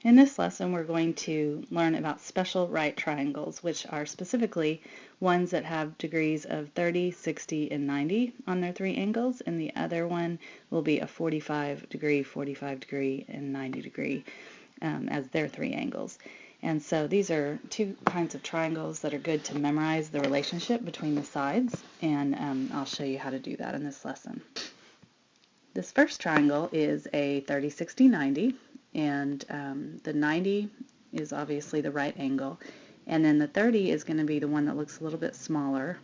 In this lesson, we're going to learn about special right triangles, which are specifically ones that have degrees of 30, 60, and 90 on their three angles, and the other one will be a 45 degree, and 90 degree as their three angles. And so these are two kinds of triangles that are good to memorize the relationship between the sides, and I'll show you how to do that in this lesson. This first triangle is a 30, 60, 90, and the 90 is obviously the right angle, and then the 30 is going to be the one that looks a little bit smaller,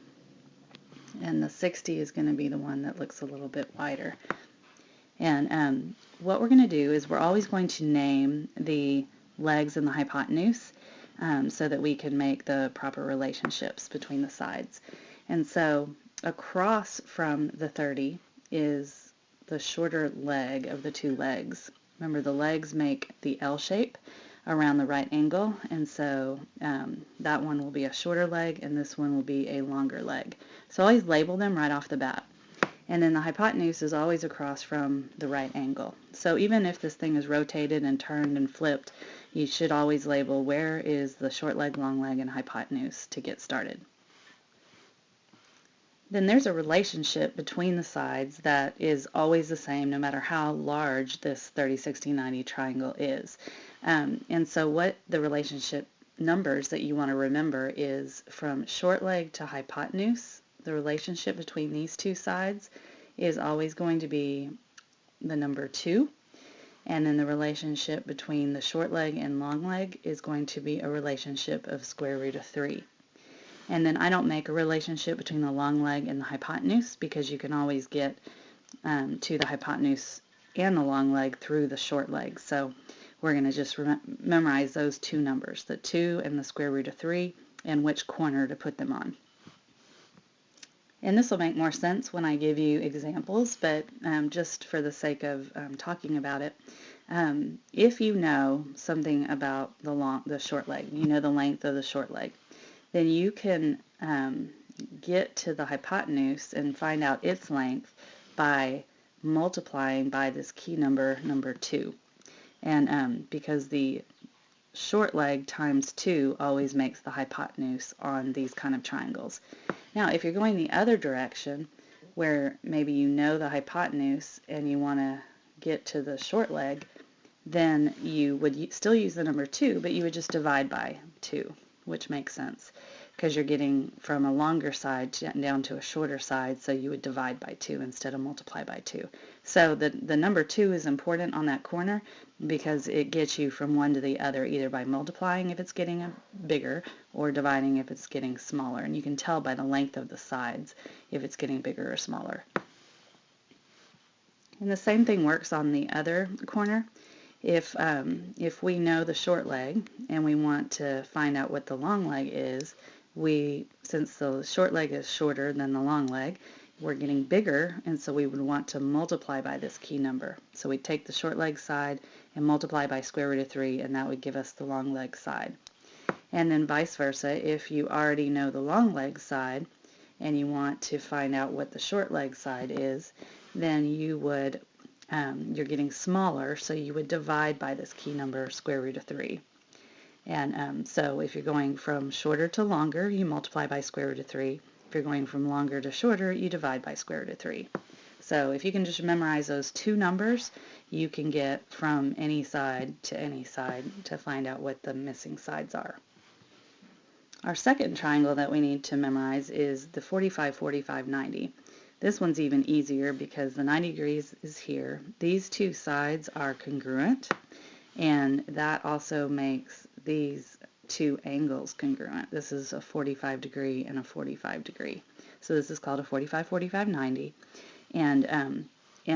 and the 60 is going to be the one that looks a little bit wider. And what we're going to do is we're always going to name the legs and the hypotenuse so that we can make the proper relationships between the sides. And so across from the 30 is the shorter leg of the two legs. Remember, the legs make the L shape around the right angle, and so that one will be a shorter leg and this one will be a longer leg. So always label them right off the bat. And then the hypotenuse is always across from the right angle. So even if this thing is rotated and turned and flipped, you should always label where is the short leg, long leg, and hypotenuse to get started. Then there's a relationship between the sides that is always the same no matter how large this 30, 60, 90 triangle is. And so what the relationship numbers that you want to remember is from short leg to hypotenuse, the relationship between these two sides is always going to be the number 2. And then the relationship between the short leg and long leg is going to be a relationship of square root of 3. And then I don't make a relationship between the long leg and the hypotenuse because you can always get to the hypotenuse and the long leg through the short leg. So we're going to just memorize those two numbers, the 2 and the square root of 3, and which corner to put them on. And this will make more sense when I give you examples, but just for the sake of talking about it, if you know something about the short leg, you know the length of the short leg, then you can get to the hypotenuse and find out its length by multiplying by this key number, number 2. And because the short leg times 2 always makes the hypotenuse on these kind of triangles. Now, if you're going the other direction, where maybe you know the hypotenuse and you want to get to the short leg, then you would still use the number 2, but you would just divide by 2. Which makes sense because you're getting from a longer side down to a shorter side, so you would divide by 2 instead of multiply by 2. So the number 2 is important on that corner because it gets you from one to the other either by multiplying if it's getting bigger or dividing if it's getting smaller. And you can tell by the length of the sides if it's getting bigger or smaller. And the same thing works on the other corner. If we know the short leg and we want to find out what the long leg is, since the short leg is shorter than the long leg, we're getting bigger, and so we would want to multiply by this key number. So we take the short leg side and multiply by square root of 3, and that would give us the long leg side. And then vice versa, if you already know the long leg side and you want to find out what the short leg side is, then you would you're getting smaller, so you would divide by this key number, square root of 3. And so if you're going from shorter to longer, you multiply by square root of 3. If you're going from longer to shorter, you divide by square root of 3. So if you can just memorize those two numbers, you can get from any side to find out what the missing sides are. Our second triangle that we need to memorize is the 45, 45, 90. This one's even easier because the 90 degrees is here. These two sides are congruent, and that also makes these two angles congruent. This is a 45 degree and a 45 degree. So this is called a 45, 45, 90. And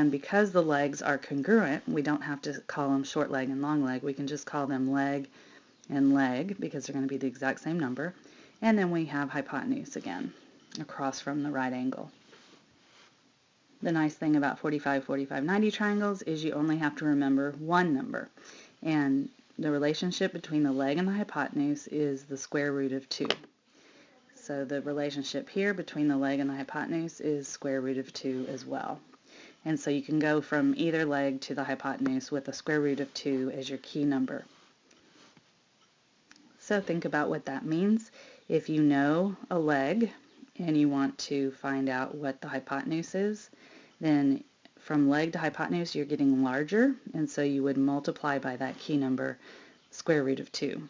because the legs are congruent, we don't have to call them short leg and long leg. We can just call them leg and leg because they're going to be the exact same number. And then we have hypotenuse again across from the right angle. The nice thing about 45, 45, 90 triangles is you only have to remember one number. And the relationship between the leg and the hypotenuse is the square root of 2. So the relationship here between the leg and the hypotenuse is square root of 2 as well. And so you can go from either leg to the hypotenuse with a square root of 2 as your key number. So think about what that means. If you know a leg and you want to find out what the hypotenuse is, then from leg to hypotenuse you're getting larger, and so you would multiply by that key number, square root of 2.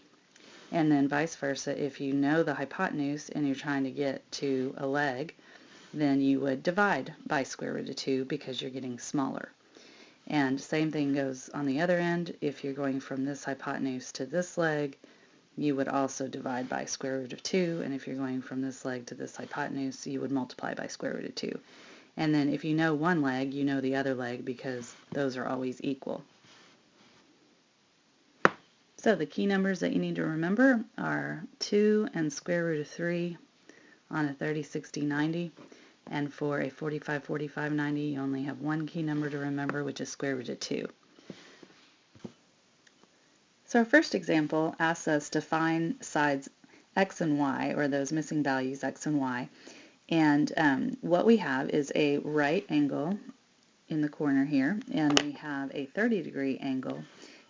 And then vice versa, if you know the hypotenuse and you're trying to get to a leg, then you would divide by square root of 2 because you're getting smaller. And same thing goes on the other end. If you're going from this hypotenuse to this leg, you would also divide by square root of 2, and if you're going from this leg to this hypotenuse, you would multiply by square root of 2. And then if you know one leg, you know the other leg because those are always equal. So the key numbers that you need to remember are 2 and square root of 3 on a 30, 60, 90. And for a 45, 45, 90, you only have one key number to remember, which is square root of 2. So our first example asks us to find sides x and y, or those missing values x and y. And what we have is a right angle in the corner here, and we have a 30-degree angle.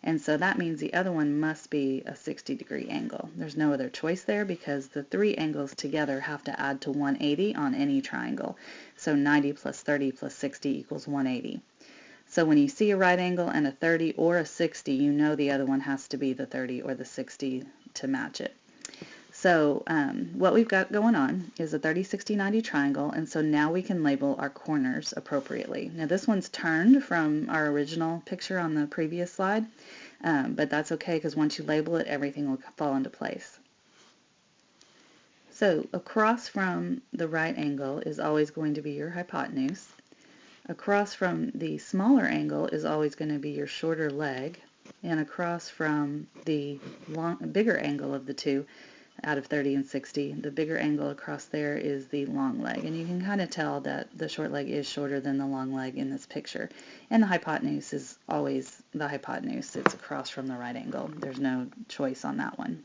And so that means the other one must be a 60-degree angle. There's no other choice there because the three angles together have to add to 180 on any triangle. So 90 plus 30 plus 60 equals 180. So when you see a right angle and a 30 or a 60, you know the other one has to be the 30 or the 60 to match it. So what we've got going on is a 30, 60, 90 triangle, and so now we can label our corners appropriately. Now this one's turned from our original picture on the previous slide, but that's okay because once you label it, everything will fall into place. So across from the right angle is always going to be your hypotenuse. Across from the smaller angle is always going to be your shorter leg, and across from the bigger angle of the two, out of 30 and 60, the bigger angle across there is the long leg. And you can kind of tell that the short leg is shorter than the long leg in this picture. And the hypotenuse is always the hypotenuse. It's across from the right angle. There's no choice on that one.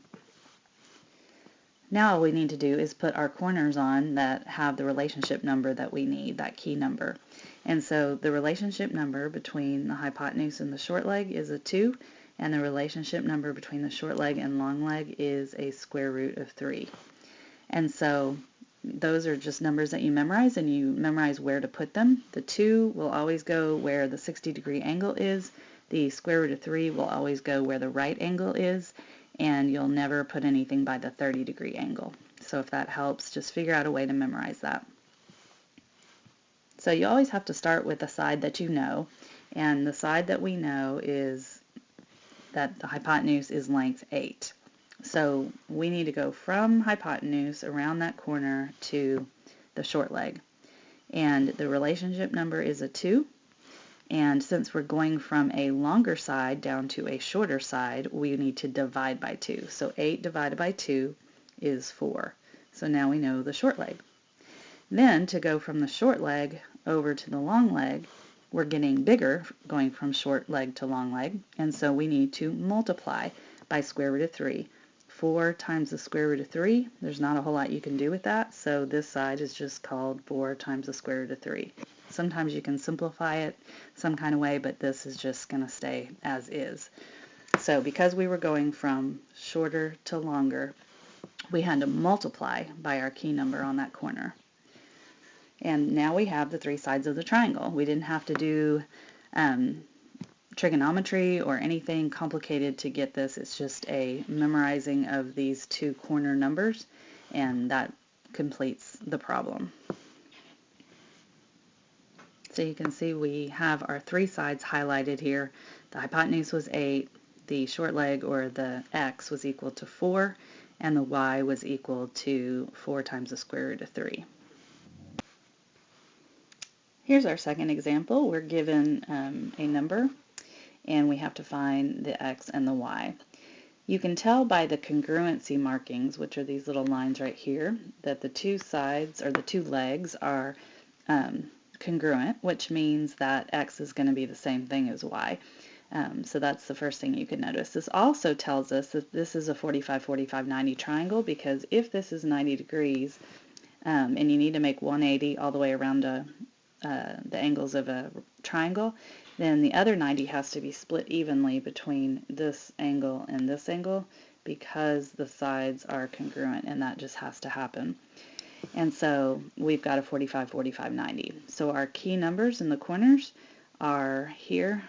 Now all we need to do is put our corners on that have the relationship number that we need, that key number. And so the relationship number between the hypotenuse and the short leg is a 2. And the relationship number between the short leg and long leg is a square root of 3. And so those are just numbers that you memorize, and you memorize where to put them. The 2 will always go where the 60-degree angle is. The square root of 3 will always go where the right angle is, and you'll never put anything by the 30-degree angle. So if that helps, just figure out a way to memorize that. So you always have to start with the side that you know, and the side that we know is that the hypotenuse is length 8. So we need to go from hypotenuse around that corner to the short leg. And the relationship number is a 2. And since we're going from a longer side down to a shorter side, we need to divide by 2. So 8 divided by 2 is 4. So now we know the short leg. Then to go from the short leg over to the long leg, we're getting bigger going from short leg to long leg, and so we need to multiply by square root of 3. 4 times the square root of 3, there's not a whole lot you can do with that, so this side is just called 4 times the square root of 3. Sometimes you can simplify it some kind of way, but this is just going to stay as is. So because we were going from shorter to longer, we had to multiply by our key number on that corner. And now we have the three sides of the triangle. We didn't have to do trigonometry or anything complicated to get this. It's just a memorizing of these two corner numbers, and that completes the problem. So you can see we have our three sides highlighted here. The hypotenuse was 8, the short leg, or the x, was equal to 4, and the y was equal to 4 times the square root of 3. Here's our second example. We're given a number, and we have to find the x and the y. You can tell by the congruency markings, which are these little lines right here, that the two sides, or the two legs, are congruent, which means that x is going to be the same thing as y. So that's the first thing you can notice. This also tells us that this is a 45, 45, 90 triangle, because if this is 90 degrees, and you need to make 180 all the way around the angles of a triangle, then the other 90 has to be split evenly between this angle and this angle because the sides are congruent, and that just has to happen. And so we've got a 45, 45, 90. So our key numbers in the corners are here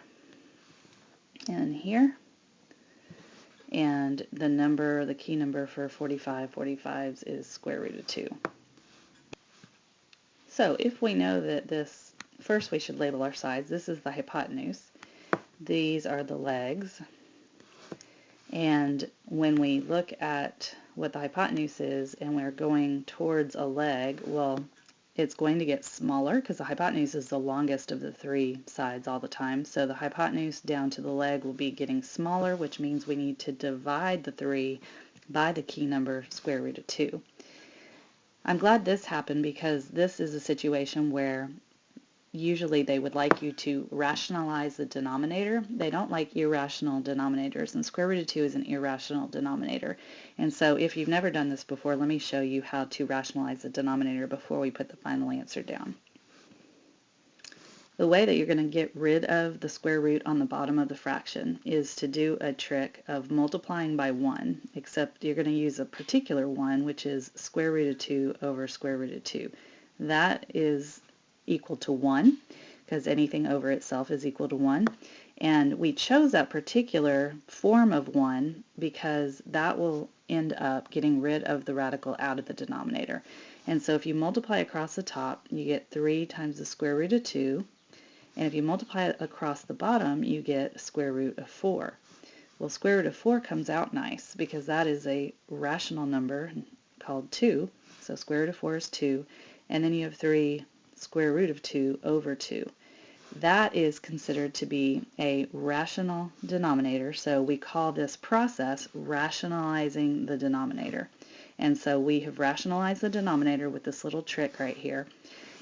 and here. And the key number for 45, 45s is square root of 2. So if we know that this, first we should label our sides. This is the hypotenuse. These are the legs. And when we look at what the hypotenuse is and we're going towards a leg, well, it's going to get smaller because the hypotenuse is the longest of the three sides all the time. So the hypotenuse down to the leg will be getting smaller, which means we need to divide the 3 by the key number square root of 2. I'm glad this happened because this is a situation where usually they would like you to rationalize the denominator. They don't like irrational denominators, and square root of 2 is an irrational denominator. And so if you've never done this before, let me show you how to rationalize the denominator before we put the final answer down. The way that you're going to get rid of the square root on the bottom of the fraction is to do a trick of multiplying by 1, except you're going to use a particular 1, which is square root of 2 over square root of 2. That is equal to 1, because anything over itself is equal to 1. And we chose that particular form of 1 because that will end up getting rid of the radical out of the denominator. And so if you multiply across the top, you get 3 times the square root of 2. And if you multiply it across the bottom, you get square root of 4. Well, square root of 4 comes out nice because that is a rational number called 2. So square root of 4 is 2. And then you have 3 square root of 2 over 2. That is considered to be a rational denominator, so we call this process rationalizing the denominator. And so we have rationalized the denominator with this little trick right here,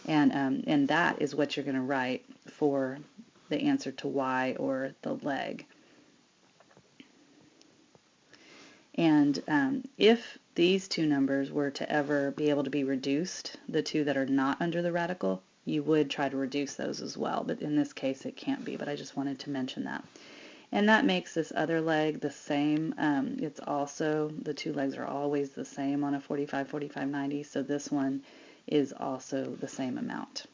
and that is what you're going to write for the answer to y, or the leg. And if these two numbers were to ever be able to be reduced, the two that are not under the radical, you would try to reduce those as well, but in this case it can't be, but I just wanted to mention that. And that makes this other leg the same. It's also, the two legs are always the same on a 45, 45, 90, so this one is also the same amount.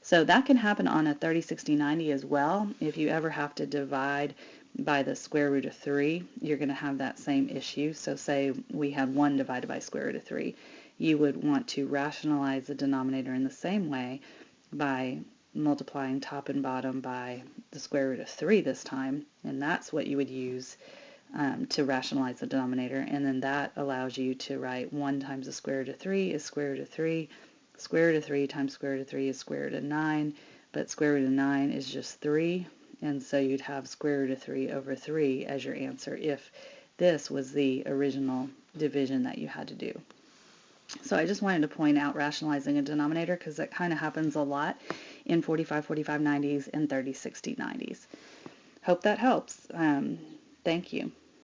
So that can happen on a 30, 60, 90 as well. If you ever have to divide by the square root of 3, you're going to have that same issue. So say we had 1 divided by square root of 3. You would want to rationalize the denominator in the same way by multiplying top and bottom by the square root of 3 this time, and that's what you would use to rationalize the denominator, and then that allows you to write 1 times the square root of 3 is square root of 3, square root of 3 times square root of 3 is square root of 9, but square root of 9 is just 3, and so you'd have square root of 3 over 3 as your answer if this was the original division that you had to do. So I just wanted to point out rationalizing a denominator because that kind of happens a lot in 45, 45, 90s and 30, 60, 90s. Hope that helps. Thank you.